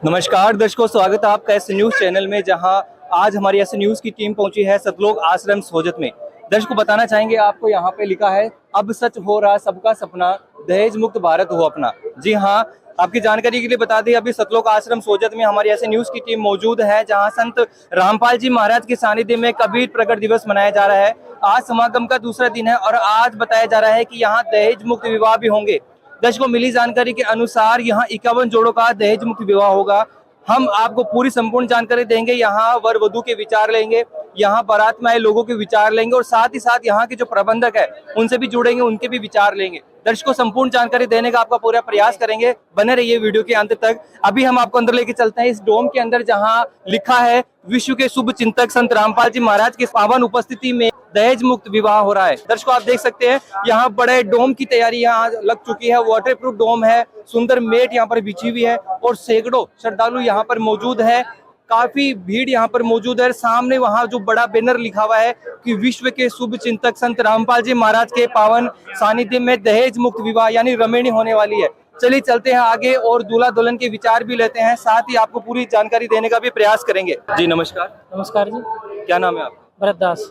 नमस्कार दर्शकों, स्वागत है आपका एस न्यूज चैनल में, जहां आज हमारी एस न्यूज की टीम पहुंची है सतलोक आश्रम सोजत में। दर्शकों बताना चाहेंगे आपको, यहां पे लिखा है अब सच हो रहा सबका सपना, दहेज मुक्त भारत हो अपना। जी हां, आपकी जानकारी के लिए बता दें, अभी सतलोक आश्रम सोजत में हमारी एस न्यूज की टीम मौजूद है, जहां संत रामपाल जी महाराज के सानिध्य में कबीर प्रकट दिवस मनाया जा रहा है। आज समागम का दूसरा दिन है और आज बताया जा रहा है कि यहाँ दहेज मुक्त विवाह भी होंगे। दर्शकों मिली जानकारी के अनुसार यहाँ 51 जोड़ों का दहेज मुक्त विवाह होगा। हम आपको पूरी संपूर्ण जानकारी देंगे, यहाँ वर वधू के विचार लेंगे, यहाँ बारात में आए लोगों के विचार लेंगे और साथ ही साथ यहाँ के जो प्रबंधक है उनसे भी जुड़ेंगे, उनके भी विचार लेंगे। दर्शकों संपूर्ण जानकारी देने का आपका पूरा प्रयास करेंगे, बने रहिए वीडियो के अंत तक। अभी हम आपको अंदर लेके चलते हैं इस डोम के अंदर, जहाँ लिखा है विश्व के शुभ चिंतक संत रामपाल जी महाराज की पावन उपस्थिति में दहेज मुक्त विवाह हो रहा है। दर्शकों आप देख सकते हैं यहाँ बड़े डोम की तैयारी यहाँ लग चुकी है, वाटर प्रूफ डोम है, सुंदर मेट यहाँ पर बिछी हुई है और सैकड़ों श्रद्धालु यहाँ पर मौजूद है। काफी भीड़ यहाँ पर मौजूद है। सामने वहाँ जो बड़ा बैनर लिखा हुआ है कि विश्व के शुभ चिंतक संत रामपाल जी महाराज के पावन सानिध्य में दहेज मुक्त विवाह यानी रमेणी होने वाली है। चलिए चलते हैं आगे और दूल्हा दुल्हन के विचार भी लेते हैं, साथ ही आपको पूरी जानकारी देने का भी प्रयास करेंगे। जी नमस्कार। नमस्कार जी। क्या नाम है आपका? भरत दास।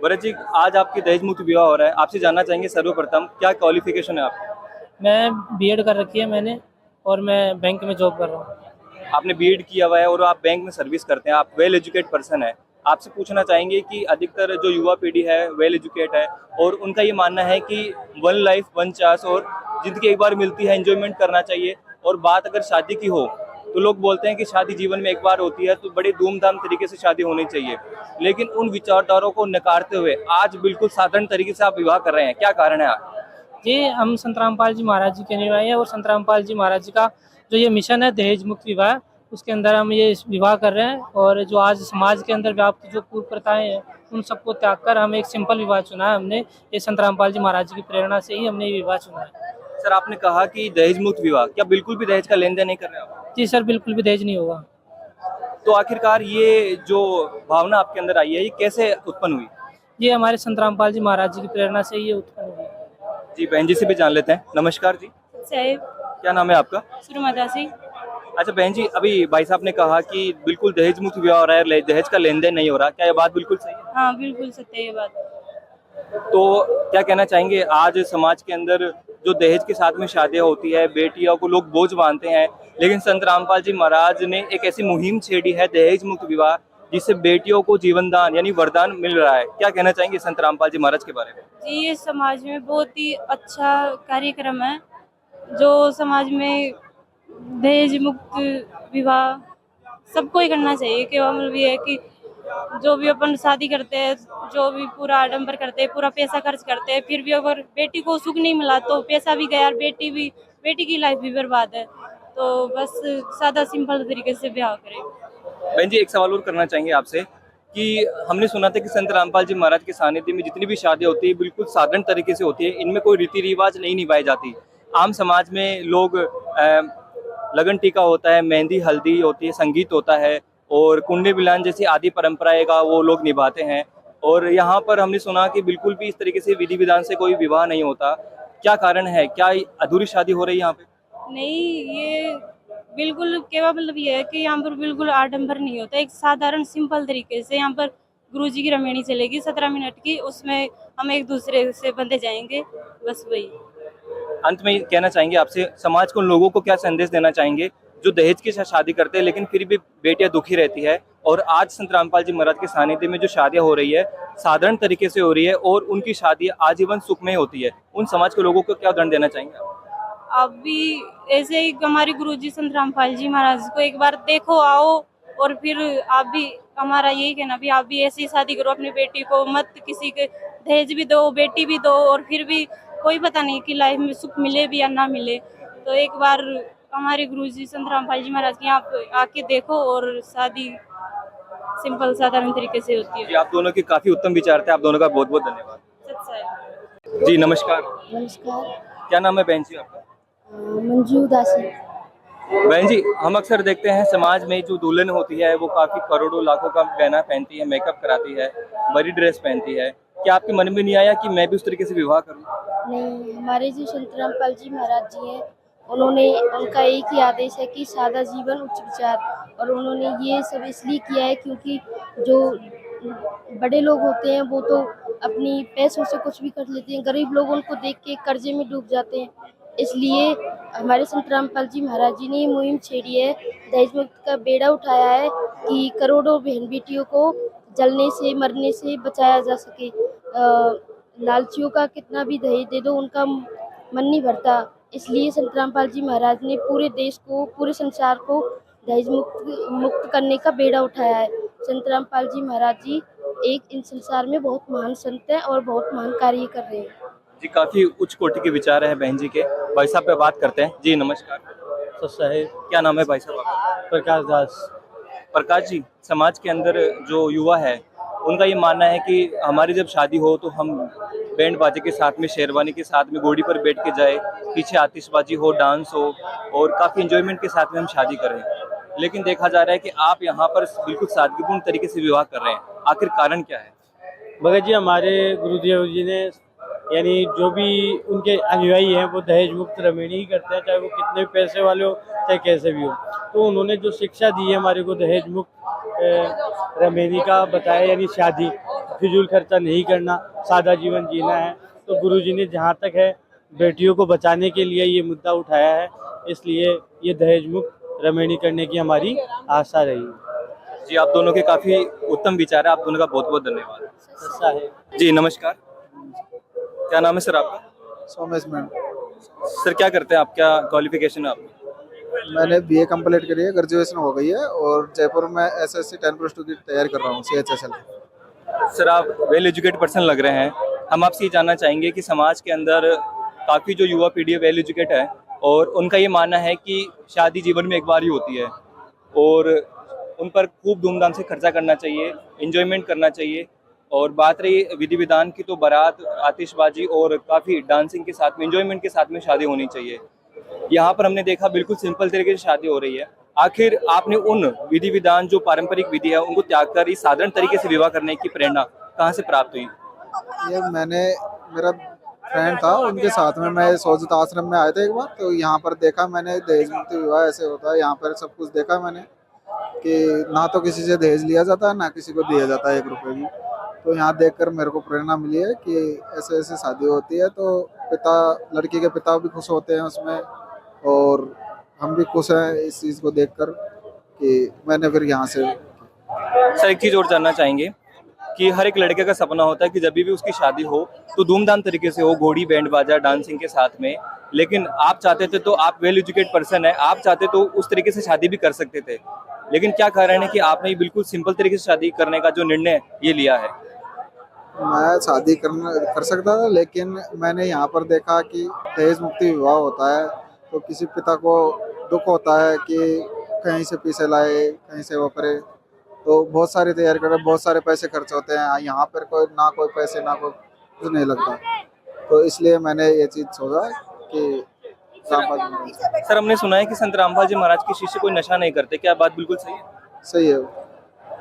भरत जी, आज आपकी दहेज मुक्त विवाह हो रहा है, आपसे जानना चाहेंगे सर्वप्रथम क्या क्वालिफिकेशन है आपकी? मैं बीएड कर रखी है मैंने और मैं बैंक में जॉब कर रहा हूँ। आपने बीएड किया हुआ है और आप बैंक में सर्विस करते हैं, आप वेल एजुकेट पर्सन है। आपसे पूछना चाहेंगे कि अधिकतर जो युवा पीढ़ी है वेल एजुकेट है और उनका ये मानना है कि वन लाइफ वन चांस और जिंदगी एक बार मिलती है, एंजॉयमेंट करना चाहिए। और बात अगर शादी की हो तो लोग बोलते हैं कि शादी जीवन में एक बार होती है, तो बड़े धूमधाम तरीके से शादी होनी चाहिए। लेकिन उन विचारधाराओं को नकारते हुए आज बिल्कुल साधारण तरीके से आप विवाह कर रहे हैं, क्या कारण है? जी, हम संत रामपाल जी महाराज जी के अनुयायी हैं और संत रामपाल जी महाराज जी का जो ये मिशन है दहेज मुक्त विवाह, उसके अंदर हम ये विवाह कर रहे हैं। और जो आज समाज के अंदर व्याप्त जो पूर्व प्रथाएं हैं उन सबको त्याग कर हम एक सिंपल विवाह चुना है। हमने ये संत रामपाल जी महाराज जी की प्रेरणा से ही हमने ये विवाह चुना है। सर आपने कहा कि दहेज मुक्त विवाह, क्या बिल्कुल भी दहेज का लेन देन नहीं कर रहे आप? जी सर, बिल्कुल भी दहेज नहीं होगा। तो आखिरकार ये जो भावना आपके अंदर आई है ये कैसे उत्पन्न हुई? ये हमारे संत रामपाल जी महाराज जी की प्रेरणा से ही ये उत्पन्न हुई। जी बहन जी से भी जान लेते हैं। नमस्कार जी। साहिब क्या नाम है आपका? सुरमाता सिंह। अच्छा बहन जी, अभी भाई साहब ने कहा कि बिल्कुल दहेज मुक्त विवाह हो रहा है, दहेज का लेन देन नहीं हो रहा, क्या ये बात बिल्कुल सही है? हाँ बिल्कुल सत्य है ये बात। तो क्या कहना चाहेंगे, आज समाज के अंदर जो दहेज के साथ में शादियां होती है, बेटियों को लोग बोझ मानते हैं, लेकिन संत रामपाल जी महाराज ने एक ऐसी मुहिम छेड़ी है दहेज मुक्त विवाह, जिससे बेटियों को जीवन दान यानी वरदान मिल रहा है। क्या कहना चाहेंगे संत रामपाल जी महाराज के बारे में? जी, ये समाज में बहुत ही अच्छा कार्यक्रम है, जो समाज में दहेज मुक्त विवाह सबको ही करना चाहिए। केवल ये है कि जो भी अपन शादी करते हैं, जो भी पूरा आडंबर करते हैं, पूरा पैसा खर्च करते हैं, फिर भी अगर बेटी को सुख नहीं मिला तो पैसा भी गया और बेटी की लाइफ भी बर्बाद है। तो बस सादा सिंपल तरीके से ब्याह करें। बहन जी एक सवाल और करना चाहेंगे आपसे कि हमने सुना था कि संत रामपाल जी महाराज के सानिध्य में जितनी भी शादियां होती है बिल्कुल साधारण तरीके से होती है, इनमें कोई रीति रिवाज नहीं निभाई जाती। आम समाज में लोग लगन टीका होता है, मेहंदी हल्दी होती है, संगीत होता है और कुंडली मिलान जैसी आदि परंपराएं का वो लोग निभाते हैं। और यहाँ पर हमने सुना कि बिल्कुल भी इस तरीके से विधि विधान से कोई विवाह नहीं होता। क्या कारण है, क्या अधूरी शादी हो रही है यहाँ पे? नहीं, ये बिल्कुल केवल मतलब ये है कि यहाँ पर बिल्कुल आडंबर नहीं होता, एक साधारण सिंपल तरीके से यहाँ पर गुरुजी की रमेणी चलेगी 17 मिनट की, उसमें हम एक दूसरे से बंधे जाएंगे, बस वही। अंत में कहना चाहेंगे आपसे, समाज को, लोगों को क्या संदेश देना चाहेंगे जो दहेज के साथ शादी करते हैं लेकिन फिर भी बेटियां दुखी रहती है, और आज संत रामपाल जी महाराज के सानिध्य में जो शादियां हो रही है साधारण तरीके से हो रही है और उनकी शादी आजीवन सुखमय होती है, उन समाज के लोगों को क्या दंड देना चाहेंगे आप? आप भी ऐसे ही हमारे गुरुजी संत रामपाल जी महाराज को एक बार देखो, आओ, और फिर आप भी, हमारा यही कहना भी आप भी ऐसी शादी करो, अपनी बेटी को मत किसी के दहेज भी दो, बेटी भी दो, और फिर भी कोई पता नहीं कि लाइफ में सुख मिले भी या ना मिले। तो एक बार हमारे गुरुजी संत रामपाल जी महाराज के यहाँ आके देखो और शादी सिंपल साधारण तरीके से होती है। जी आप दोनों के काफी उत्तम विचार थे, आप दोनों का बहुत बहुत धन्यवाद। सच्चा है। जी नमस्कार। नमस्कार। क्या नाम है बहन जी आपका? मंजू दासी। बहन जी हम अक्सर देखते हैं समाज में जो दुल्हन होती है वो काफी करोड़ों लाखों का गहना पहनती है, मेकअप कराती है, बड़ी ड्रेस पहनती है। क्या आपके मन में नहीं आया कि मैं भी उस तरीके से विवाह करूं? नहीं, हमारे जो संत रामपाल जी महाराज जी हैं उन्होंने उनका एक ही आदेश है कि सादा जीवन उच्च विचार, और उन्होंने ये सब इसलिए किया है क्योंकि जो बड़े लोग होते हैं वो तो अपनी पैसों से कुछ भी कर लेते हैं, गरीब लोग उनको देख के कर्जे में डूब जाते हैं। इसलिए हमारे संत रामपाल जी महाराज जी ने ये मुहिम छेड़ी है, दहेज मुक्त का बेड़ा उठाया है कि करोड़ों बहन बेटियों को जलने से मरने से बचाया जा सके। लालचियों का कितना भी दहेज दे दो उनका मन नहीं भरता, इसलिए संत रामपाल जी महाराज ने पूरे देश को, पूरे संसार को दहेज मुक्त करने का बेड़ा उठाया है। संत रामपाल जी महाराज जी एक इन संसार में बहुत महान संत हैं और बहुत महान कार्य कर रहे हैं। जी, काफी उच्च कोटि के विचार है बहन जी के। भाई साहब पे बात करते हैं। जी नमस्कार। तो साहेब क्या नाम है भाई साहब आपका? प्रकाश दास। प्रकाश जी, समाज के अंदर जो युवा है उनका ये मानना है कि हमारी जब शादी हो तो हम बैंड बाजे के साथ में, शेरवानी के साथ में घोड़ी पर बैठ के जाए, पीछे आतिशबाजी हो, डांस हो और काफ़ी इंजॉयमेंट के साथ में हम शादी करें। लेकिन देखा जा रहा है कि आप यहाँ पर बिल्कुल सादगीपूर्ण तरीके से विवाह कर रहे हैं। आखिर कारण क्या है? भगत जी, हमारे गुरुदेव जी ने यानी जो भी उनके अनुयायी हैं वो दहेज मुक्त रमणी ही करते हैं, चाहे वो कितने भी पैसे वाले हो चाहे कैसे भी हो। तो उन्होंने जो शिक्षा दी है हमारे को दहेज मुक्त रमणी का बताया, यानी शादी, फिजूल खर्चा नहीं करना, सादा जीवन जीना है। तो गुरुजी ने जहाँ तक है बेटियों को बचाने के लिए ये मुद्दा उठाया है, इसलिए ये दहेज मुक्त रमणी करने की हमारी आशा रही। जी, आप दोनों के काफ़ी उत्तम विचार है। आप दोनों का बहुत बहुत धन्यवाद। जी नमस्कार। क्या नाम है सर आपका? सोमेश मैम। सर क्या करते हैं आप? क्या क्वालिफिकेशन है आपकी? मैंने बीए कंप्लीट करी है, ग्रेजुएशन हो गई है और जयपुर में एसएससी 10+2 की तैयारी कर रहा हूँ, CHSL। सर आप वेल एजुकेटेड पर्सन लग रहे हैं। हम आपसे ये जानना चाहेंगे कि समाज के अंदर काफ़ी जो युवा पीढ़ी है वेल एजुकेट है और उनका ये मानना है कि शादी जीवन में एक बार ही होती है और उन पर खूब धूमधाम से खर्चा करना चाहिए, एंजॉयमेंट करना चाहिए। और बात रही विधि विधान की तो बारात, आतिशबाजी और काफ़ी डांसिंग के साथ में, एंजॉयमेंट के साथ में शादी होनी चाहिए। यहाँ पर हमने देखा बिल्कुल सिंपल तरीके से शादी हो रही है। आखिर आपने उन विधि विधान जो पारंपरिक विधि है उनको त्याग कर इस साधारण तरीके से विवाह करने की प्रेरणा कहाँ से प्राप्त हुई? ये मेरा फ्रेंड था, उनके साथ में मैं सोजत आश्रम में आया था एक बार, तो यहाँ पर देखा मैंने दहेज मुक्त विवाह ऐसे होता है। यहाँ पर सब कुछ देखा मैंने कि ना तो किसी से दहेज लिया जाता है ना किसी को दिया जाता है 1 रुपये भी। तो यहाँ देखकर मेरे को प्रेरणा मिली है कि ऐसे ऐसे शादी होती है, तो लड़की के पिता भी खुश होते हैं उसमें और हम भी खुश हैं इस चीज़ को देखकर कि मैंने फिर यहाँ से। सर एक चीज़ और जानना चाहेंगे कि हर एक लड़के का सपना होता है कि जब भी उसकी शादी हो तो धूमधाम तरीके से हो, घोड़ी बैंड बाजा डांसिंग के साथ में। लेकिन आप चाहते थे, तो आप वेल एजुकेटेड पर्सन है, आप चाहते तो उस तरीके से शादी भी कर सकते थे। लेकिन क्या कारण है कि आपने बिल्कुल सिंपल तरीके से शादी करने का जो निर्णय ये लिया है? मैं शादी कर सकता था, लेकिन मैंने यहाँ पर देखा कि दहेज मुक्ति विवाह होता है तो किसी पिता को दुख होता है कि कहीं से पैसे लाए, कहीं से वो करे, तो बहुत सारी तैयारी करे, बहुत सारे पैसे खर्च होते हैं। यहाँ पर कोई पैसे ना कोई कुछ नहीं लगता, तो इसलिए मैंने ये चीज़ सोचा कि सर हमने सुना है कि संत रामपाल जी महाराज के शिष्य कोई नशा नहीं करते, क्या बात बिल्कुल सही है? सही है।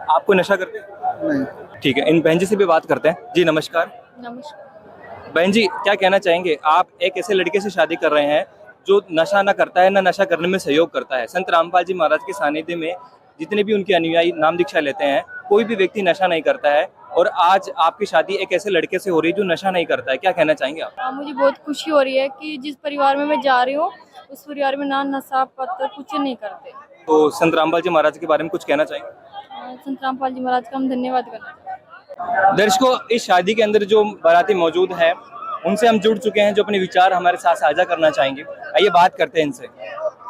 आप कोई नशा करते हैं? नहीं। ठीक है, इन बहन जी से भी बात करते हैं। जी नमस्कार। नमस्कार। बहन जी क्या कहना चाहेंगे? आप एक ऐसे लड़के से शादी कर रहे हैं जो नशा ना करता है, ना नशा करने में सहयोग करता है। संत रामपाल जी महाराज के सानिध्य में जितने भी उनके अनुयायी नाम दीक्षा लेते हैं, कोई भी व्यक्ति नशा नहीं करता है और आज आपकी शादी एक ऐसे लड़के से हो रही है जो नशा नहीं करता है। क्या कहना चाहेंगे आप? मुझे बहुत खुशी हो रही है कि जिस परिवार में मैं जा रही हूँ उस परिवार में ना नशा पत्थर कुछ नहीं करते। तो संत रामपाल जी महाराज के बारे में कुछ कहना चाहेंगे? संत रामपाल जी महाराज का हम धन्यवाद करना चाहते हैं। दर्शकों, इस शादी के अंदर जो बाराती मौजूद हैं उनसे हम जुड़ चुके हैं जो अपने विचार हमारे साथ साझा करना चाहेंगे। आइए बात करते हैं इनसे।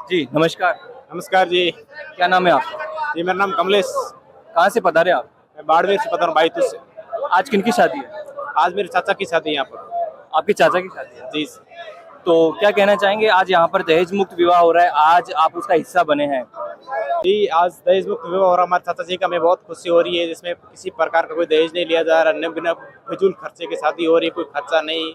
जी नमस्कार। नमस्कार जी। क्या नाम है आपका? जी मेरा नाम कमलेश। कहाँ से पधारे आप? मैं बाड़मेर से पता हूँ, बाईतूस से। आज किनकी शादी है? आज मेरे चाचा की शादी है यहाँ पर। आपके चाचा की शादी है? जी। तो क्या कहना चाहेंगे? आज यहाँ पर दहेज मुक्त विवाह हो रहा है, आज आप उसका हिस्सा बने हैं। जी आज दहेज मुक्त विवाह हो रहा है हमारे चाचा जी का, हमें बहुत खुशी हो रही है, जिसमें किसी प्रकार का कोई दहेज नहीं लिया जा रहा, बिना फिजूल खर्चे की शादी हो रही है, कोई खर्चा नहीं,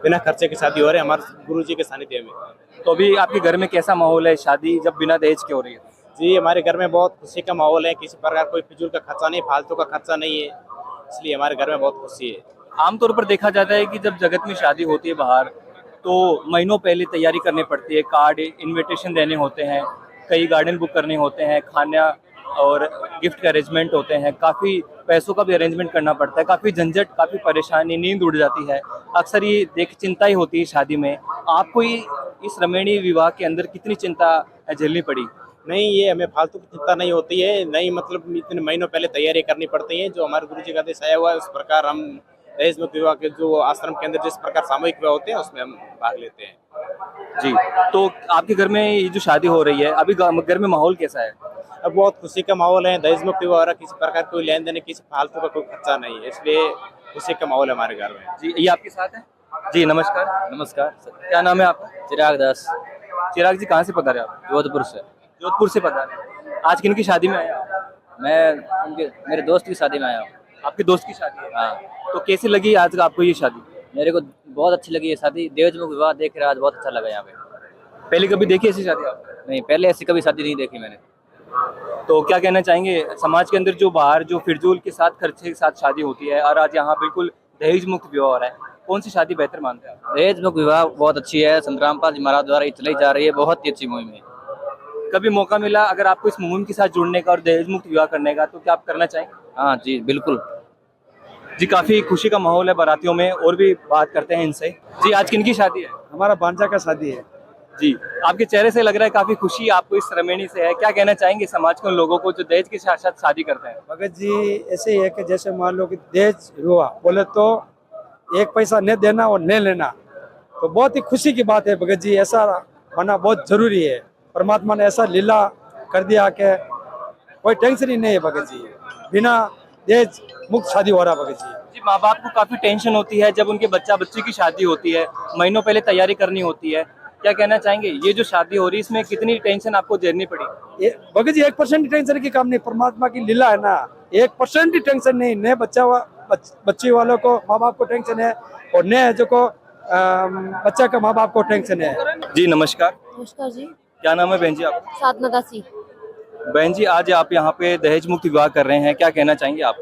बिना खर्चे की शादी हो रही है हमारे गुरु जी के सानिध्य में। तो अभी आपके घर में कैसा माहौल है शादी जब बिना दहेज के हो रही है? जी हमारे घर में बहुत खुशी का माहौल है, किसी प्रकार कोई फिजूल का खर्चा नहीं, फालतू का खर्चा नहीं है, इसलिए हमारे घर में बहुत खुशी है। आमतौर पर देखा जाता है कि जब जगत में शादी होती है बाहर, तो महीनों पहले तैयारी करनी पड़ती है, कार्ड इनविटेशन देने होते हैं, कई गार्डन बुक करने होते हैं, खाना और गिफ्ट के अरेंजमेंट होते हैं, काफ़ी पैसों का भी अरेंजमेंट करना पड़ता है, काफ़ी झंझट, काफ़ी परेशानी, नींद उड़ जाती है। अक्सर ये देख चिंता ही होती है शादी में। आपको ये इस रमणीय विवाह के अंदर कितनी चिंता झेलनी पड़ी? नहीं, ये हमें फालतू की चिंता नहीं होती है, नहीं मतलब इतने महीनों पहले तैयारी करनी पड़ती है। जो हमारे गुरु जी का आदेश आया हुआ है उस प्रकार हम दहेज मुक्त विवाह के जो आश्रम के अंदर जिस प्रकार सामूहिक विवाह होते हैं उसमें हम भाग लेते हैं। जी, तो आपके घर में ये जो शादी हो रही है, अभी घर में माहौल कैसा है? अब बहुत खुशी का माहौल है, दहेज मुक्त विवाह हो रहा है, किसी प्रकार कोई लेन देन, किसी फालतू का कोई खर्चा नहीं है, इसलिए खुशी का माहौल है हमारे घर में। जी, ये आपके साथ है? जी, नमस्कार। नमस्कार। क्या नाम है आपका? चिराग दास, चिराग जी, कहाँ से पधारे आप? जोधपुर से। जोधपुर से पधारे। आज किन की शादी में आए आप? मैं मेरे दोस्त की शादी में आया हूँ। आपके दोस्त की शादी है? हाँ, तो कैसी लगी आज आपको ये शादी? मेरे को बहुत अच्छी लगी ये शादी। दहेज मुक्त विवाह देख कर आज बहुत अच्छा लगा यहाँ पे। पहले कभी देखी ऐसी शादी आपने? नहीं, पहले ऐसी कभी शादी नहीं देखी मैंने। तो क्या कहना चाहेंगे, समाज के अंदर जो बाहर जो फिरजूल के साथ खर्चे के साथ शादी होती है और आज यहाँ बिल्कुल दहेज मुक्त विवाह हो रहा है, कौन सी शादी बेहतर मानते हैं आप? दहेज मुक्त विवाह बहुत अच्छी है, संत रामपाल जी महाराज द्वारा ये चलाई जा रही है, बहुत ही अच्छी मुहिम है। कभी मौका मिला अगर आपको इस मुहिम के साथ जुड़ने का और दहेज मुक्त विवाह करने का, तो क्या आप करना चाहेंगे? हाँ जी, बिल्कुल। जी, काफी खुशी का माहौल है बारातियों में, और भी बात करते हैं इनसे। जी, आज किनकी शादी है? हमारा भांजा का शादी है। जी, आपके चेहरे से लग रहा है काफी खुशी आपको इस रमणी से है। क्या कहना चाहेंगे समाज के उन लोगों को जो दहेज के साथ साथ शादी करते हैं? भगत जी ऐसे ही है कि जैसे मान लो कि दहेज हुआ बोले तो एक पैसा न देना और न लेना, तो बहुत ही खुशी की बात है भगत जी। ऐसा होना बहुत जरूरी है। परमात्मा ने ऐसा लीला कर दिया कि कोई टेंशन ही नहीं है भगत जी, बिना दहेज मुक्त शादी हो रहा भगत जी। जी, माँ बाप को काफी टेंशन होती है जब उनके बच्ची की शादी होती है, महीनों पहले तैयारी करनी होती है। क्या कहना चाहेंगे, ये जो शादी हो रही है इसमें कितनी टेंशन आपको झेलनी पड़ी? भगत जी 1% टेंशन की काम नहीं, परमात्मा की लीला है ना। 1% ही टेंशन नहीं, न बच्ची वालों को माँ बाप को टेंशन है और न जो को बच्चा का माँ बाप को टेंशन है। जी, नमस्कार। नमस्कार जी। क्या नाम है बहन जी आपका? साधना दासी। बहन जी, आज आप यहाँ पे दहेज मुक्त विवाह कर रहे हैं, क्या कहना चाहेंगे आप?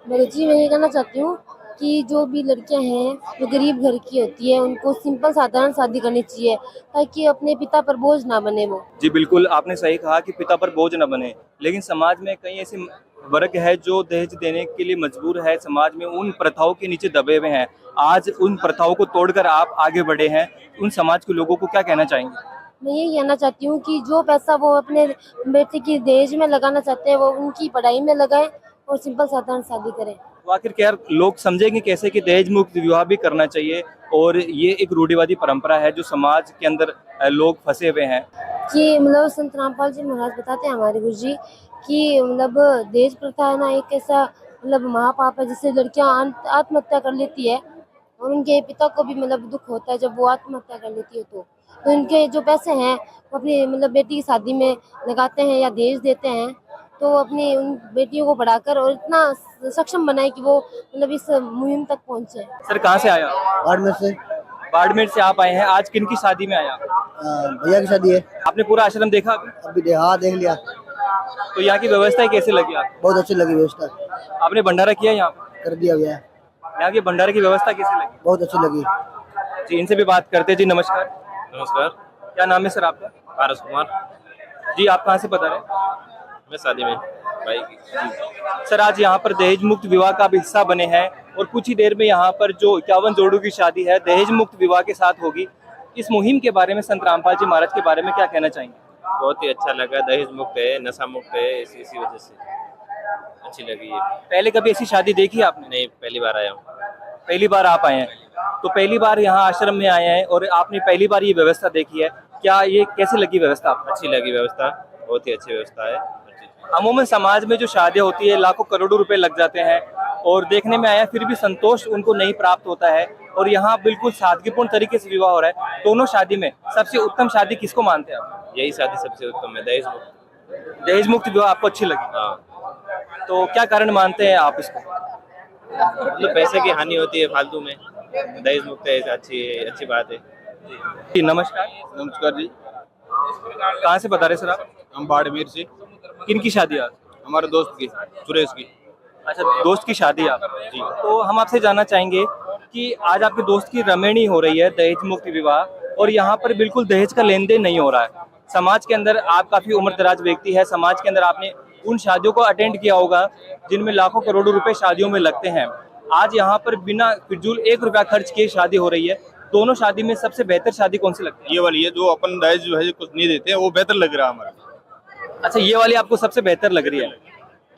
मेरे जी, मैं ये कहना चाहती हूँ कि जो भी लड़कियां हैं जो गरीब घर की होती है उनको सिंपल साधारण शादी करनी चाहिए, ताकि अपने पिता पर बोझ ना बने वो। जी बिल्कुल, आपने सही कहा कि पिता पर बोझ न बने, लेकिन समाज में कई ऐसे वर्ग है जो दहेज देने के लिए मजबूर है, समाज में उन प्रथाओं के नीचे दबे हुए हैं। आज उन प्रथाओं को तोड़कर आप आगे बढ़े हैं, उन समाज के लोगों को क्या कहना चाहेंगे? मैं ये कहना चाहती हूँ कि जो पैसा वो अपने बेटे की दहेज में लगाना चाहते हैं वो उनकी पढ़ाई में लगाएं और सिंपल साधारण शादी करें। तो आखिर क्या लोग समझेंगे कैसे कि दहेज मुक्त विवाह भी करना चाहिए, और ये एक रूढ़िवादी परंपरा है जो समाज के अंदर लोग फंसे हुए हैं। कि मतलब संत रामपाल जी महाराज बताते हैं हमारे गुरु जी कि मतलब दहेज प्रथा है ना एक ऐसा मतलब महापाप है जिससे लड़कियां आत्महत्या कर लेती है, और उनके पिता को भी मतलब दुख होता है जब वो आत्महत्या कर लेती है। तो इनके जो पैसे हैं वो अपनी मतलब बेटी की शादी में लगाते हैं या दहेज देते हैं, तो अपनी उन बेटियों को बढ़ाकर और इतना सक्षम बनाए कि वो मतलब इस मुहिम तक पहुंचे। सर, कहाँ से आया? बाड़मेर से। बाड़मेर से आप आए हैं, आज किनकी शादी में आया? भैया की शादी है। आपने पूरा आश्रम देखा अभी? हाँ, देख लिया। तो यहाँ की व्यवस्था कैसी लगी आपको? बहुत अच्छी लगी व्यवस्था। आपने भंडारा किया यहाँ पे? कर दिया गया। यहाँ की भंडारे की व्यवस्था कैसी लगी? बहुत अच्छी लगी। जी, इनसे भी बात करते हैं। जी, नमस्कार। नमस्कार। क्या नाम है सर आपका? पारस कुमार। जी, आप कहाँ से बता रहे हैं? मैं शादी में भाई की। सर, आज यहाँ पर दहेज मुक्त विवाह का भी हिस्सा बने हैं, और कुछ ही देर में यहाँ पर जो 51 जोड़ों की शादी है दहेज मुक्त विवाह के साथ होगी। इस मुहिम के बारे में, संत रामपाल जी महाराज के बारे में क्या कहना चाहेंगे? बहुत ही अच्छा लगा, दहेज मुक्त है, नशा मुक्त है, इसी वजह से अच्छी लगी है। पहले कभी ऐसी शादी देखी आपने? नहीं, पहली बार आया हूँ। पहली बार आप आए हैं, तो पहली बार यहाँ आश्रम में आए हैं और आपने पहली बार ये व्यवस्था देखी है, क्या ये कैसी लगी व्यवस्था आपको? अच्छी लगी व्यवस्था, बहुत ही अच्छी व्यवस्था है। अमूमन समाज में जो शादियाँ होती है लाखों करोड़ों रुपए लग जाते हैं, और देखने में आया फिर भी संतोष उनको नहीं प्राप्त होता है, और यहाँ बिल्कुल सादगीपूर्ण तरीके से विवाह हो रहा है। दोनों शादी में सबसे उत्तम शादी किसको मानते हैं आप? यही शादी सबसे उत्तम है, दहेज मुक्त। दहेज मुक्त विवाह आपको अच्छी लगी? हाँ। तो क्या कारण मानते हैं आप इसको? मतलब पैसे की हानि होती है फालतू में, दहेज मुक्त है, अच्छी बात है। जी, नमस्कार। नमस्कार जी। कहाँ से बता रहे सर आप? हम बाड़मेर से। किनकी शादी आज? हमारे दोस्त की, सुरेश की। अच्छा, दोस्त की शादी आप? जी। तो हम आपसे जानना चाहेंगे कि आज आपके दोस्त की रमेणी हो रही है, दहेज मुक्त विवाह, और यहाँ पर बिल्कुल दहेज का लेन देन नहीं हो रहा है। समाज के अंदर आप काफी उम्रदराज व्यक्ति है, समाज के अंदर आपने उन शादियों को अटेंड किया होगा जिनमें लाखों करोड़ों रुपए शादियों में लगते हैं। आज यहाँ पर बिना फिजूल 1 रुपया खर्च किए शादी हो रही है। दोनों शादी में सबसे बेहतर शादी कौन सी लगती है? ये वाली है, जो अपन दहेज जो है कुछ नहीं देते हैं, वो बेहतर लग रहा है हमारा। अच्छा, ये वाली आपको सबसे बेहतर लग रही है,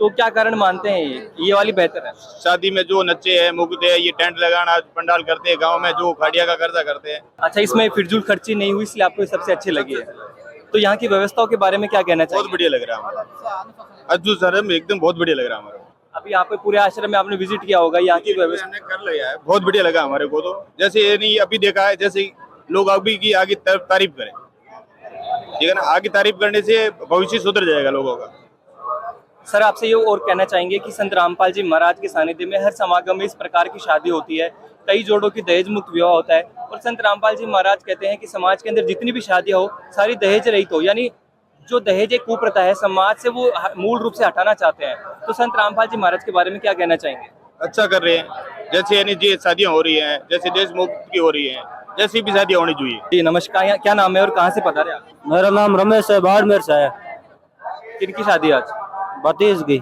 तो क्या कारण मानते हैं ये वाली बेहतर है? शादी में जो नच्चे हैं, मुगते हैं, ये टेंट लगाना, पंडाल करते हैं, गांव में जो खाड़िया का कर्जा करते हैं। अच्छा, इसमें फिजूल खर्ची नहीं हुई इसलिए आपको ये सबसे अच्छी लगी है। तो यहाँ की व्यवस्थाओं के बारे में क्या कहना चाहिए? बहुत बढ़िया लग रहा है हमारा। अज्जू सर एकदम बहुत बढ़िया लग रहा है हमारा। अभी यहाँ पे पूरे आश्रम में आपने विजिट किया होगा, यहाँ की व्यवस्था हमने कर लिया है, बहुत बढ़िया लगा हमारे को। तो जैसे ये नहीं अभी देखा है, जैसे लोग अभी की आगे तारीफ करें, ठीक है ना, आगे तारीफ करने से भविष्य सुधर जाएगा लोगों का। सर, आपसे ये और कहना चाहेंगे कि संत रामपाल जी महाराज के सानिध्य में हर समागम में इस प्रकार की शादी होती है, कई जोड़ों की दहेज मुक्त विवाह होता है, और संत रामपाल जी महाराज कहते हैं कि समाज के अंदर जितनी भी शादियां हो सारी दहेज रहित हो, यानी जो दहेज एक कुप्रथा है समाज से वो मूल रूप से हटाना चाहते हैं। तो संत रामपाल जी महाराज के बारे में क्या कहना चाहेंगे? अच्छा कर रहे हैं, जैसे यानी जी शादियां हो रही हैं, जैसे देश मुक्त की हो रही हैं, जैसी भी शादियां होनी चाहिए। जी नमस्कार, क्या नाम है और कहाँ से पधारे आप? मेरा नाम रमेश है, बाड़मेर से है। किनकी शादी आज? भतीज की।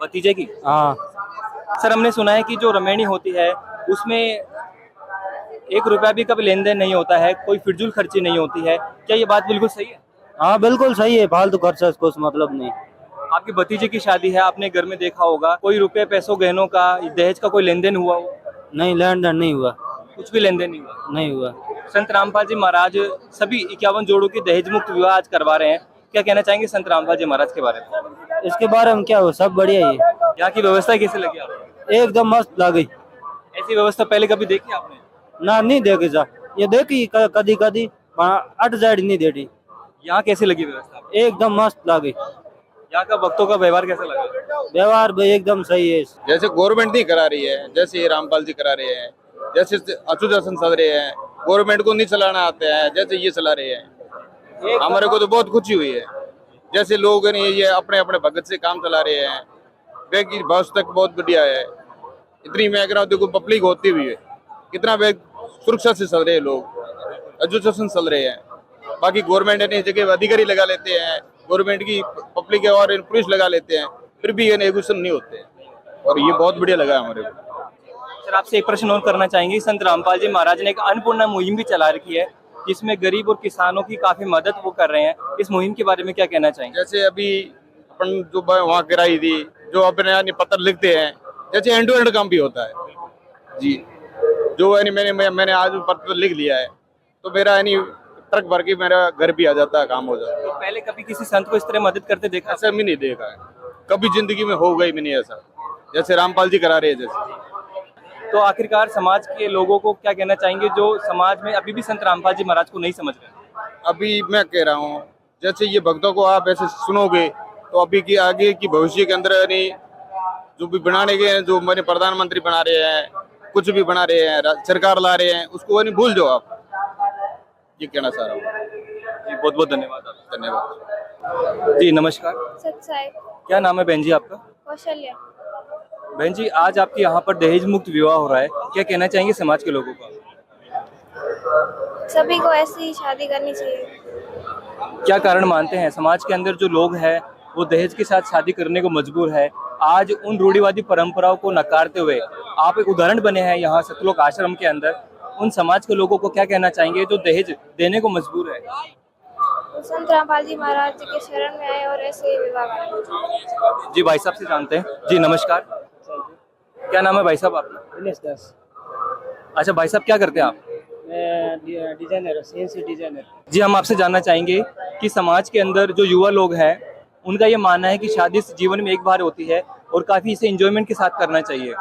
भतीजे की? हाँ। सर, हमने सुना है कि जो रमेणी होती है उसमें 1 रुपया भी कभी लेन देन नहीं होता है, कोई फिजूल खर्ची नहीं होती है, क्या ये बात बिल्कुल सही है? हाँ बिल्कुल सही है, फालतू खर्चा कुछ मतलब नहीं। आपकी भतीजे की शादी है, आपने घर में देखा होगा, कोई रुपए पैसों गहनों का दहेज का कोई लेन देन हुआ हो? नहीं, लेन देन नहीं हुआ, कुछ भी लेन देन नहीं हुआ? नहीं हुआ। संत रामपाल जी महाराज सभी 51 जोड़ों की दहेज मुक्त विवाह आज करवा रहे हैं, क्या कहना चाहेंगे संत रामपाल जी महाराज के बारे में? इसके बारे में क्या हो, सब बढ़िया ही है। यहाँ की व्यवस्था कैसे लगी आपको? एकदम मस्त लगी। ऐसी व्यवस्था पहले कभी देखी आपने? ना, नहीं देखी जा, ये देखी कदी कदी, अट जाड़ नहीं देखी। यहाँ कैसी लगी व्यवस्था? एकदम मस्त लगी। यहाँ का भक्तों का व्यवहार कैसा लगा? व्यवहार भी एकदम सही है। जैसे गवर्नमेंट नहीं करा रही है, जैसे ये रामपाल जी करा रहे हैं, जैसे अच्युतासन चल रहे हैं, गवर्नमेंट को नहीं चलाना आता है, जैसे ये चला रहे हैं, हमारे को तो बहुत खुशी हुई है। जैसे लोग ये अपने अपने भगत से काम चला रहे हैं, बैग की व्यवस्था बहुत बढ़िया है। इतनी मैं कह रहा हूँ, देखो पब्लिक होती हुई है, कितना बैग सुरक्षा से चल रहे हैं लोग, एजुकेशन चल रहे हैं। बाकी गवर्नमेंट ने जगह अधिकारी लगा लेते हैं, गवर्नमेंट की पब्लिक और पुलिस लगा लेते हैं, फिर भी ये एजुकेशन नहीं होते, और ये बहुत बढ़िया लगा हमारे को। सर, आपसे एक प्रश्न और करना चाहेंगे, संत रामपाल जी महाराज ने एक अन्नपूर्णा मुहिम भी चला रखी है जिसमें गरीब और किसानों की काफी मदद वो कर रहे हैं, इस मुहिम के बारे में क्या कहना चाहेंगे? जैसे अभी अपन जो वहाँ कराई थी, जो अपने यानी पत्र लिखते हैं, जैसे एंड टू एंड काम भी होता है जी। जो यानी मैंने आज पत्र लिख लिया है, तो मेरा यानी ट्रक भर के मेरा घर भी आ जाता है, काम हो जाता है। तो पहले कभी किसी संत को इस तरह मदद करते देखा? ऐसा भी नहीं देखा है कभी, जिंदगी में हो गई भी नहीं ऐसा, जैसे रामपाल जी करा रहे हैं जैसे। तो आखिरकार समाज के लोगों को क्या कहना चाहेंगे जो समाज में अभी भी संत रामपाल जी महाराज को नहीं समझ रहे? अभी मैं कह रहा हूँ, जैसे ये भक्तों को आप ऐसे सुनोगे, तो अभी की आगे की भविष्य के अंदर यानी जो भी बनाने के हैं, जो मैंने प्रधानमंत्री बना रहे हैं, कुछ भी बना रहे हैं, सरकार ला रहे हैं, उसको यानी भूल जाओ आप, ये कहना चाह रहा हूँ जी। बहुत बहुत धन्यवाद। धन्यवाद जी नमस्कार, सत्साई क्या नाम है बहन जी आपका? कौशल्या। बहन जी, आज आपके यहाँ पर दहेज मुक्त विवाह हो रहा है, क्या कहना चाहेंगे समाज के लोगों का? सभी को ऐसी ही शादी करनी चाहिए। क्या कारण मानते हैं समाज के अंदर जो लोग हैं वो दहेज के साथ शादी करने को मजबूर है? आज उन रूढ़िवादी परंपराओं को नकारते हुए आप एक उदाहरण बने हैं यहाँ सतलोक आश्रम के अंदर, उन समाज के लोगों को क्या कहना चाहेंगे जो दहेज देने को मजबूर है? तो संत रामपाल जी महाराज जी के शरण में आए और ऐसे ही विवाह करें। जी भाई साहब से जानते हैं। जी नमस्कार, क्या नाम है भाई साहब आपका? दिनेश दास। अच्छा भाई साहब, क्या करते हैं आप? मैं डिजाइनर, सीएनसी डिजाइनर। जी, हम आपसे जानना चाहेंगे कि समाज के अंदर जो युवा लोग हैं उनका ये मानना है कि शादी जीवन में एक बार होती है और काफी इसे एंजॉयमेंट के साथ करना चाहिए,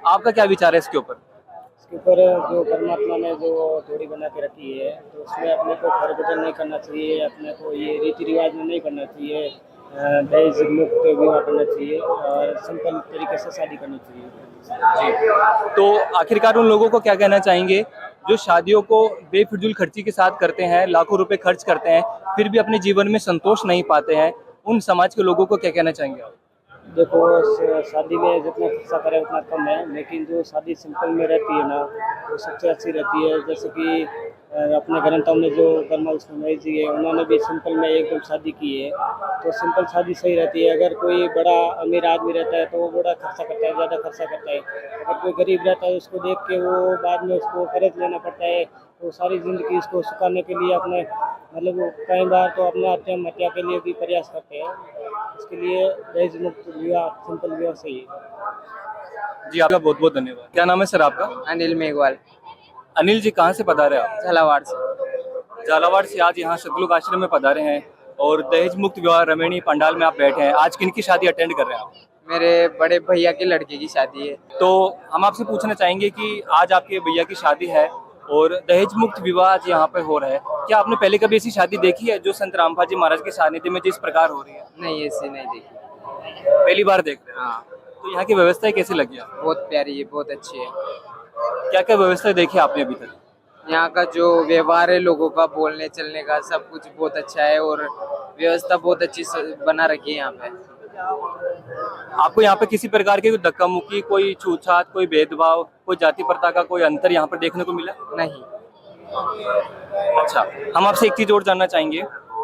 आपका क्या विचार है इसके ऊपर? इसके ऊपर जो परमात्मा ने जो जोड़ी बना के रखी है, तो उसमें अपने को खरबजल नहीं करना चाहिए, अपने को ये रीति रिवाज में नहीं करना चाहिए, दहेज मुक्त विवाह करना चाहिए और सिंपल तरीके से शादी करनी चाहिए। जी, तो आखिरकार उन लोगों को क्या कहना चाहेंगे जो शादियों को बेफिजूल खर्ची के साथ करते हैं, लाखों रुपए खर्च करते हैं, फिर भी अपने जीवन में संतोष नहीं पाते हैं, उन समाज के लोगों को क्या कहना चाहेंगे आप? देखो शादी में जितना खर्चा करे उतना कम है, लेकिन जो शादी सिंपल में रहती है ना वो सबसे अच्छी रहती है। जैसे कि अपने ग्रंथ में जो कर्मा उसमें जी है, उन्होंने भी सिंपल में एकदम शादी की है, तो सिंपल शादी सही रहती है। अगर कोई बड़ा अमीर आदमी रहता है तो वो बड़ा खर्चा करता है, ज़्यादा खर्चा करता है। अगर कोई गरीब रहता है उसको देख के वो बाद में उसको कर्ज लेना पड़ता है, तो सारी ज़िंदगी इसको सुखाने के लिए अपने मतलब वो कई बार तो अपने आत्महत्या के लिए भी प्रयास करते हैं। इसके लिए दहेज मुक्त विवाह सिंपल विवाह सही है। जी आपका बहुत बहुत धन्यवाद। क्या नाम है सर आपका? अनिल मेघवाल, अनिल जी, कहाँ से पधारे आप? झालावाड़ से। झालावाड़ से आज यहाँ सतलुक आश्रम में पधारे हैं और दहेज मुक्त विवाह रमेणी पंडाल में आप बैठे हैं। आज किनकी शादी अटेंड कर रहे हैं आप? मेरे बड़े भैया के लड़के की शादी है। तो हम आपसे पूछना चाहेंगे कि आज आपके भैया की शादी है और दहेज मुक्त विवाह आज यहाँ पे हो रहा है। क्या आपने पहले कभी ऐसी शादी देखी है जो संत रामपाल जी महाराज के सानिध्य में जिस प्रकार हो रही है? नहीं, ऐसी नहीं देखी। पहली बार देख रहे हैं? हाँ, तो यहाँ की व्यवस्था कैसी लगी आपको? बहुत प्यारी है, बहुत अच्छी है। क्या क्या व्यवस्था देखी आपने अभी तक? यहाँ का जो व्यवहार है लोगों का, बोलने चलने का, सब कुछ बहुत अच्छा है और व्यवस्था बहुत अच्छी बना रखी है यहाँ पे। आपको यहाँ पे किसी प्रकार की कोई धक्का मुक्की, कोई छूछात, कोई भेदभाव, कोई जाति प्रथा का कोई अंतर यहाँ पर देखने को मिला? नहीं। अच्छा, हम आपसे एक चीज और जानना चाहेंगे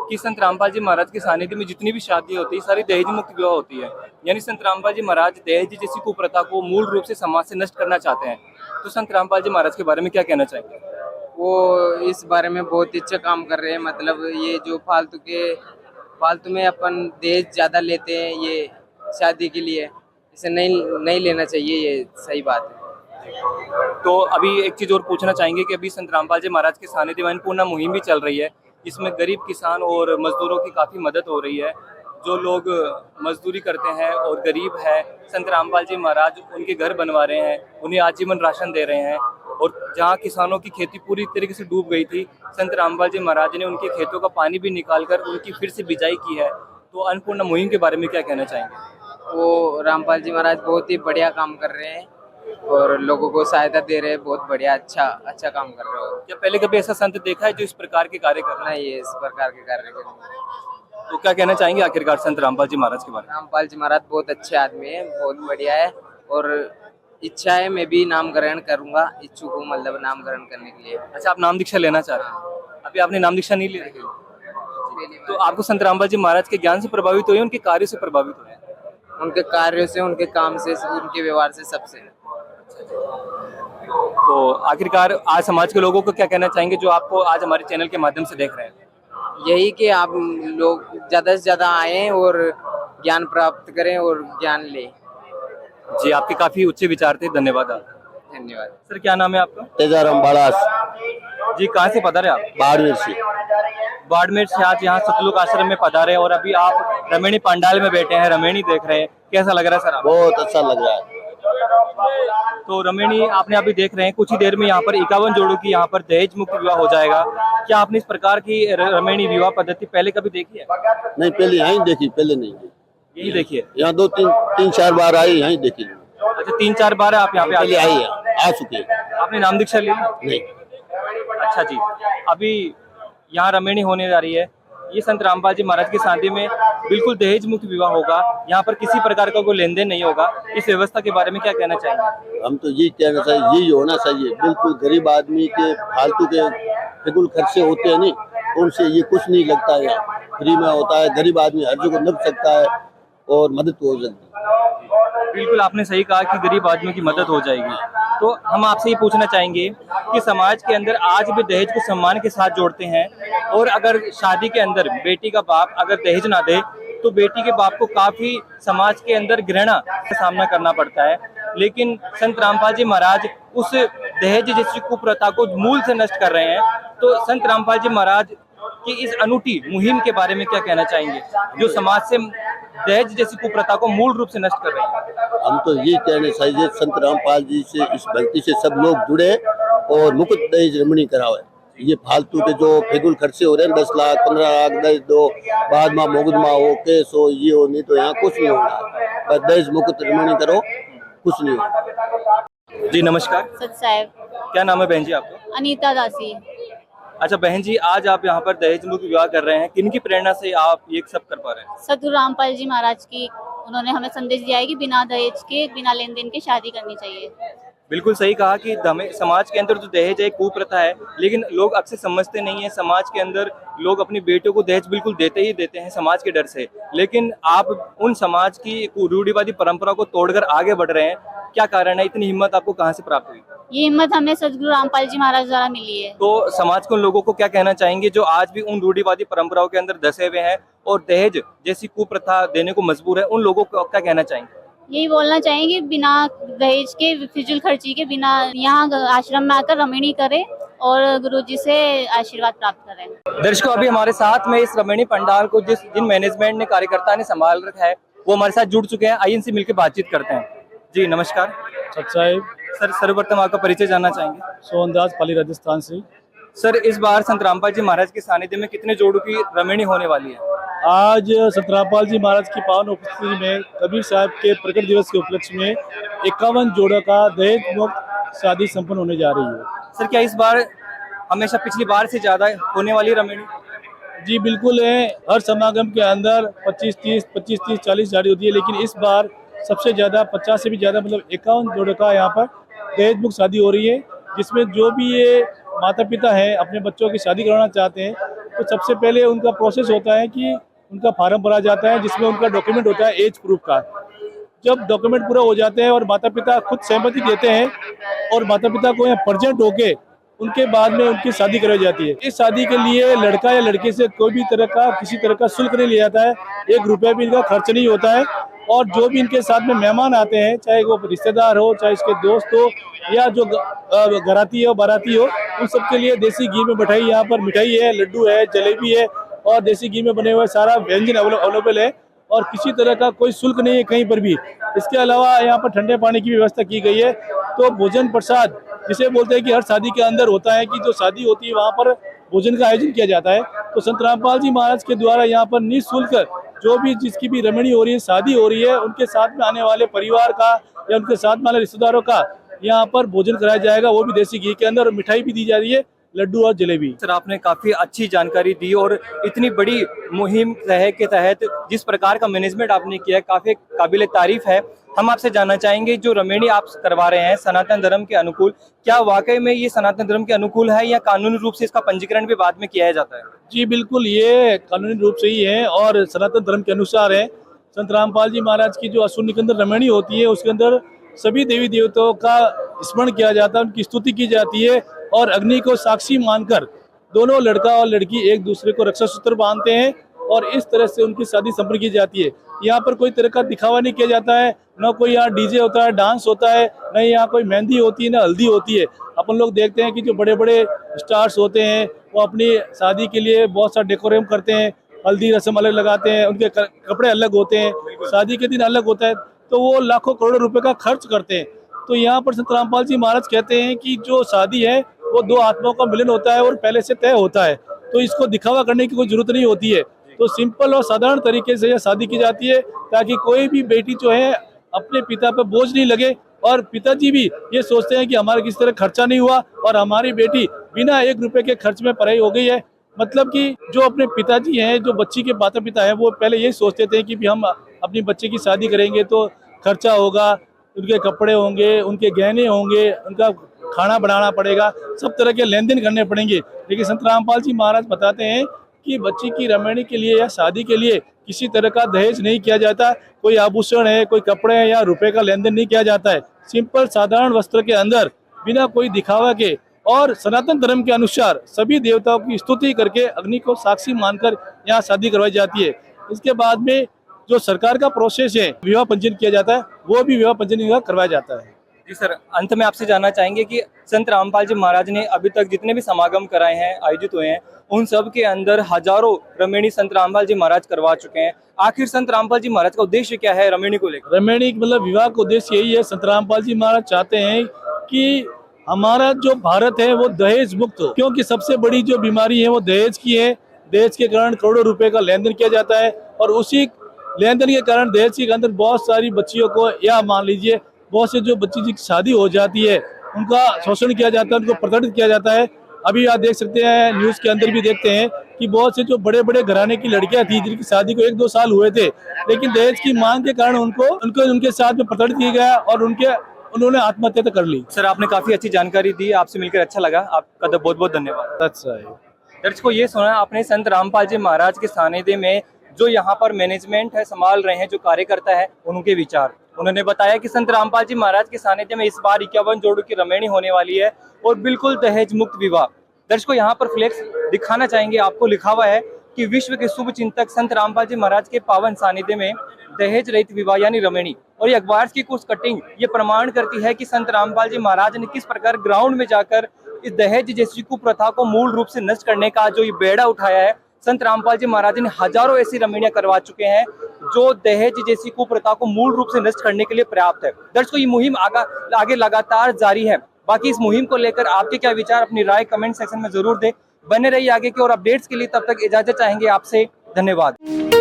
कि संत रामपाल जी महाराज के सानिध्य में जितनी भी शादी होती है सारी दहेज मुक्त विवाह होती है, यानी संत रामपाल जी महाराज दहेज जैसी कुप्रथा को मूल रूप से समाज से नष्ट करना चाहते हैं। तो संत रामपाल जी महाराज के बारे में क्या कहना चाहेंगे? वो इस बारे में बहुत अच्छा काम कर रहे हैं। मतलब ये जो फालतू में अपन दहेज ज़्यादा लेते हैं ये शादी के लिए, इसे नहीं लेना चाहिए, ये सही बात है। तो अभी एक चीज और पूछना चाहेंगे कि अभी संत रामपाल जी महाराज के सानिध्य में अन्नपूर्णा मुहिम भी चल रही है, जिसमें गरीब किसान और मजदूरों की काफी मदद हो रही है। जो लोग मजदूरी करते हैं और गरीब है, संत रामपाल जी महाराज उनके घर बनवा रहे हैं, उन्हें आजीवन राशन दे रहे हैं। और जहाँ किसानों की खेती पूरी तरीके से डूब गई थी, संत रामपाल जी महाराज ने उनके खेतों का पानी भी निकालकर उनकी फिर से बिजाई की है। तो अन्नपूर्णा मुहिम के बारे में क्या कहना चाहेंगे? वो रामपाल जी महाराज बहुत ही बढ़िया काम कर रहे हैं और लोगों को सहायता दे रहे हैं। बहुत बढ़िया, अच्छा काम कर रहे हो। क्या पहले कभी ऐसा संत देखा है जो इस प्रकार के कार्य कर रहा है? नहीं, ये इस प्रकार के कार्य कर रहे हैं। तो क्या कहना चाहेंगे आखिरकार संत रामपाल जी महाराज के बारे में? रामपाल जी महाराज बहुत अच्छे आदमी है, बहुत बढ़िया है और इच्छा है मैं भी नामकरण करूंगा, इच्छुक हूँ मतलब नामकरण करने के लिए। अच्छा, आप नाम दीक्षा लेना चाह रहे हैं? अभी आपने नाम दीक्षा नहीं ली रखी? तो आपको संत रामपाल जी महाराज के ज्ञान से प्रभावित हुए, उनके कार्य से प्रभावित हुए? उनके कार्यों से, उनके काम से, उनके व्यवहार से, सबसे। तो आखिरकार आज समाज के लोगों को क्या कहना चाहेंगे जो आपको आज हमारे चैनल के माध्यम से देख रहे हैं? यही कि आप लोग ज्यादा से ज्यादा आए और ज्ञान प्राप्त करें और ज्ञान लें। जी, आपके काफी उच्च विचार थे, धन्यवाद आपका। धन्यवाद। सर, क्या नाम है आपका? तेजाराम बाड़ास। जी, कहाँ से पधारे आप? बाड़मेर से। बाड़मेर से आज यहाँ सतलुक आश्रम में पधारे हैं और अभी आप रमेणी पंडाल में बैठे हैं, रमेणी देख रहे हैं। कैसा लग रहा है सर आपको? बहुत अच्छा लग रहा है। तो रमेणी आपने अभी देख रहे हैं, कुछ ही देर में यहाँ पर 51 जोड़ों की यहाँ पर दहेज मुक्त विवाह हो जाएगा। क्या आपने इस प्रकार की रमेणी विवाह पद्धति पहले कभी देखी है? नहीं, पहले यहीं देखी, पहले नहीं देखी। यही देखिए? यहाँ तीन चार बार आई, यहीं देखी। अच्छा, 3-4 बार आप यहाँ पे पहले आई है, आ चुके हैं। आपने नाम दीक्षा ली? नहीं। अच्छा जी, अभी यहाँ रमेणी होने जा रही है। ये संत रामपाल जी महाराज के सानिध्य में बिल्कुल दहेज मुक्त विवाह होगा। यहाँ पर किसी प्रकार का कोई लेन देन नहीं होगा। इस व्यवस्था के बारे में क्या कहना चाहेंगे? हम तो ये कहना चाहिए, यही होना चाहिए। बिल्कुल गरीब आदमी के फालतू के फिजूल खर्चे होते हैं नहीं, उनसे ये कुछ नहीं लगता है। फ्री में होता है, गरीब आदमी हर जगह लग सकता है और मदद हो सकती है। बिल्कुल आपने सही कहा कि गरीब आदमी की मदद हो जाएगी। तो हम आपसे ये पूछना चाहेंगे कि समाज के अंदर आज भी दहेज को सम्मान के साथ जोड़ते हैं और अगर शादी के अंदर बेटी का बाप अगर दहेज ना दे तो बेटी के बाप को काफी समाज के अंदर घृणा का सामना करना पड़ता है। लेकिन संत रामपाल जी महाराज उस दहेज जैसी कुप्रथा को मूल से नष्ट कर रहे हैं। तो संत रामपाल जी महाराज की इस अनूठी मुहिम के बारे में क्या कहना चाहेंगे जो समाज से दहेज जैसी कुप्रथा को मूल रूप से नष्ट कर रहे हैं? हम तो ये कहना चाहिए संत रामपाल जी से, इस भक्ति से सब लोग जुड़े और मुफ्त दहेज रमणी करावे। ये फालतू के जो फिजूल खर्चे हो रहे हैं, 10 लाख 15 लाख दहेज दो, बाद में मुकदमा हो, केस हो, ये हो, नहीं तो यहाँ कुछ नहीं होना। बस दहेज मुक्त रमणी करो, कुछ नहीं होना। जी नमस्कार। सच साहब। क्या नाम है बहन जी आपका? अनीता दासी। अच्छा बहन जी, आज आप यहाँ पर दहेज मुक्त विवाह कर रहे हैं, किनकी प्रेरणा से आप ये सब कर पा रहे हैं? सतगुरु रामपाल जी महाराज की उन्होंने हमें संदेश दिया है कि बिना दहेज के, बिना लेन देन के शादी करनी चाहिए। बिल्कुल सही कहा कि समाज के अंदर जो दहेज है एक कुप्रथा है, लेकिन लोग अक्सर समझते नहीं है। समाज के अंदर लोग अपनी बेटियों को दहेज बिल्कुल देते ही देते हैं समाज के डर से, लेकिन आप उन समाज की रूढ़िवादी परंपरा को तोड़कर आगे बढ़ रहे हैं। क्या कारण है? इतनी हिम्मत आपको कहाँ से प्राप्त हुई? ये हिम्मत हमें सदगुरु रामपाल जी महाराज द्वारा मिली है। तो समाज के उन लोगों को क्या कहना चाहेंगे जो आज भी उन रूढ़िवादी परंपराओं के अंदर धसे हुए हैं और दहेज जैसी कुप्रथा देने को मजबूर है, उन लोगों को क्या कहना चाहेंगे? यही बोलना चाहेंगे बिना दहेज के, फिजूल खर्ची के, बिना यहाँ आश्रम में आकर रमणी करे और गुरुजी से आशीर्वाद प्राप्त करें। दर्शकों, अभी हमारे साथ में इस रमणी पंडाल को जिन मैनेजमेंट ने, कार्यकर्ता ने संभाल रखा है, वो हमारे साथ जुड़ चुके हैं। आइए इनसे मिलकर बातचीत करते हैं। जी नमस्कार साहिब। सर, सर्वप्रथम आपका परिचय जानना चाहेंगे? सोहनदास, पाली, राजस्थान से। सर, इस बार संत रामपाल जी महाराज के सानिध्य में कितने जोड़ों की रमणी होने वाली है? आज संत रामपाल जी महाराज की पावन उपस्थिति में कबीर साहब के प्रकट दिवस के उपलक्ष्य में 51 जोड़ों का दहेज मुक्त शादी संपन्न होने जा रही है। सर, क्या इस बार हमेशा पिछली बार से ज्यादा होने वाली रमणी? जी बिल्कुल है। हर समागम के अंदर 25-30 40 शादी होती है, लेकिन इस बार सबसे ज्यादा 50 से भी ज्यादा, मतलब 51 जोड़ों का यहाँ पर दहेज मुक्त शादी हो रही है, जिसमें जो भी ये माता पिता हैं अपने बच्चों की शादी कराना चाहते हैं तो सबसे पहले उनका प्रोसेस होता है कि उनका फार्म भरा जाता है, जिसमें उनका डॉक्यूमेंट होता है एज प्रूफ का। जब डॉक्यूमेंट पूरा हो जाते हैं और माता पिता खुद सहमति देते हैं और माता पिता को यहाँ प्रेजेंट होके उनके बाद में उनकी शादी कराई जाती है। इस शादी के लिए लड़का या लड़के से कोई भी तरह का किसी तरह का शुल्क नहीं लिया जाता है, 1 रुपया भी इनका खर्च नहीं होता है। और जो भी इनके साथ में मेहमान आते हैं, चाहे वो रिश्तेदार हो, चाहे इसके दोस्त हो, या जो घराती हो, बाराती हो, उन सबके लिए देसी घी में मिठाई, यहाँ पर मिठाई है, लड्डू है, जलेबी है और देसी घी में बने हुए सारा व्यंजन अवेलेबल है और किसी तरह का कोई शुल्क नहीं है कहीं पर भी। इसके अलावा यहाँ पर ठंडे पानी की व्यवस्था की गई है। तो भोजन प्रसाद जिसे बोलते हैं कि हर शादी के अंदर होता है कि जो शादी होती है वहाँ पर भोजन का आयोजन किया जाता है। तो संत रामपाल जी महाराज के द्वारा यहाँ पर निःशुल्क जो भी जिसकी भी रमणी हो रही है, शादी हो रही है, उनके साथ में आने वाले परिवार का या उनके साथ में आने रिश्तेदारों का यहाँ पर भोजन कराया जाएगा, वो भी देसी घी के अंदर, और मिठाई भी दी जा रही है, लड्डू और जलेबी। सर, आपने काफी अच्छी जानकारी दी और इतनी बड़ी मुहिम के तहत जिस प्रकार का मैनेजमेंट आपने किया है, काफी काबिल तारीफ है। हम आपसे जानना चाहेंगे, जो रमणी आप करवा रहे हैं सनातन धर्म के अनुकूल, क्या वाकई में ये सनातन धर्म के अनुकूल है या कानूनी रूप से इसका पंजीकरण भी बाद में किया जाता है? जी बिल्कुल, ये कानूनी रूप से ही है और सनातन धर्म के अनुसार है। संत रामपाल जी महाराज की जो असुर निकंदन रमणी होती है, उसके अंदर सभी देवी देवताओं का स्मरण किया जाता है, उनकी स्तुति की जाती है और अग्नि को साक्षी मानकर दोनों लड़का और लड़की एक दूसरे को रक्षा सूत्र बांधते हैं और इस तरह से उनकी शादी संपन्न की जाती है। यहाँ पर कोई तरह का दिखावा नहीं किया जाता है, न कोई यहाँ डीजे होता है, डांस होता है, न यहाँ कोई मेहंदी होती है, न हल्दी होती है। अपन लोग देखते हैं कि जो बड़े बड़े स्टार्स होते हैं वो अपनी शादी के लिए बहुत सा डेकोरेम करते हैं, हल्दी रस्म अलग लगाते हैं, उनके कपड़े अलग होते हैं, शादी के दिन अलग होता है, तो वो लाखों करोड़ों रुपए का खर्च करते हैं। तो यहाँ पर संत रामपाल जी महाराज कहते हैं कि जो शादी है वो 2 आत्माओं का मिलन होता है और पहले से तय होता है, तो इसको दिखावा करने की कोई जरूरत नहीं होती है। तो सिंपल और साधारण तरीके से यह शादी की जाती है ताकि कोई भी बेटी जो है अपने पिता पर बोझ नहीं लगे और पिताजी भी ये सोचते हैं कि हमारा किसी तरह खर्चा नहीं हुआ और हमारी बेटी बिना 1 रुपए के खर्च में पढ़ाई हो गई है। मतलब कि जो अपने पिताजी हैं, जो बच्ची के माता पिता हैं, वो पहले यही सोचते थे कि भी हम अपनी बच्चे की शादी करेंगे तो खर्चा होगा, उनके कपड़े होंगे, उनके गहने होंगे, उनका खाना बनाना पड़ेगा, सब तरह के लेन देन करने पड़ेंगे। लेकिन संत रामपाल जी महाराज बताते हैं कि बच्ची की रमणी के लिए या शादी के लिए किसी तरह का दहेज नहीं किया जाता, कोई आभूषण है, कोई कपड़े हैं या रुपए का लेन देन नहीं किया जाता है। सिंपल साधारण वस्त्र के अंदर बिना कोई दिखावा के और सनातन धर्म के अनुसार सभी देवताओं की स्तुति करके अग्नि को साक्षी मानकर यहाँ शादी करवाई जाती है। इसके बाद में जो सरकार का प्रोसेस है, विवाह पंजीयन किया जाता है, वो भी विवाह पंजीयन करवाया जाता है। जी सर, अंत में आपसे जानना चाहेंगे कि संत रामपाल जी महाराज ने अभी तक जितने भी समागम कराए हैं, आयोजित हुए हैं, उन सब के अंदर हजारों रमणी संत रामपाल जी महाराज करवा चुके हैं। आखिर संत रामपाल जी महाराज का उद्देश्य क्या है रमणी को लेकर? रमणी मतलब विवाह का उद्देश्य यही है। संत रामपाल जी महाराज चाहते हैं कि हमारा जो भारत है वो दहेज मुक्त हो, क्योंकि सबसे बड़ी जो बीमारी है वो दहेज की है। दहेज के कारण करोड़ों रुपए का लेन देन किया जाता है और उसी लेन देन के कारण दहेज के अंदर बहुत सारी बच्चियों को, या मान लीजिए बहुत से जो बच्ची की शादी हो जाती है, उनका शोषण किया जाता है, उनको प्रताड़ित किया जाता है। अभी आप देख सकते हैं, न्यूज के अंदर भी देखते हैं कि बहुत से जो बड़े बड़े घराने की लड़कियां थी जिनकी शादी को 1-2 साल हुए थे, लेकिन दहेज की मांग के कारण उनको उनके साथ में प्रताड़ित किया गया और उन्होंने आत्महत्या तो कर ली। सर, आपने काफी अच्छी जानकारी दी, आपसे मिलकर अच्छा लगा, आपका बहुत बहुत धन्यवाद। दर्शकों, ये सुना आपने संत रामपाल जी महाराज के सानिध्य में जो यहाँ पर मैनेजमेंट है संभाल रहे हैं, जो कार्यकर्ता है, उनके विचार। उन्होंने बताया कि संत रामपाल जी महाराज के सानिध्य में इस बार 51 जोड़ों की रमैनी होने वाली है और बिल्कुल दहेज मुक्त विवाह। दर्शकों, यहाँ पर फ्लेक्स दिखाना चाहेंगे आपको, लिखा हुआ है कि विश्व के शुभ चिंतक संत रामपाल जी महाराज के पावन सानिध्य में दहेज रहित विवाह यानी रमैनी। और ये अखबार की कुछ कटिंग ये प्रमाण करती है कि संत रामपाल जी महाराज ने किस प्रकार ग्राउंड में जाकर इस दहेज जैसी कुप्रथा को मूल रूप से नष्ट करने का जो ये बेड़ा उठाया है। संत रामपाल जी महाराज ने हजारों ऐसी रमैनियां करवा चुके हैं जो दहेज जैसी कुप्रथा को मूल रूप से नष्ट करने के लिए पर्याप्त है। दर्शकों, ये मुहिम आगे लगातार जारी है। बाकी इस मुहिम को लेकर आपके क्या विचार, अपनी राय कमेंट सेक्शन में जरूर दें। बने रहिए आगे की और अपडेट्स के लिए, तब तक इजाजत चाहेंगे आपसे। धन्यवाद।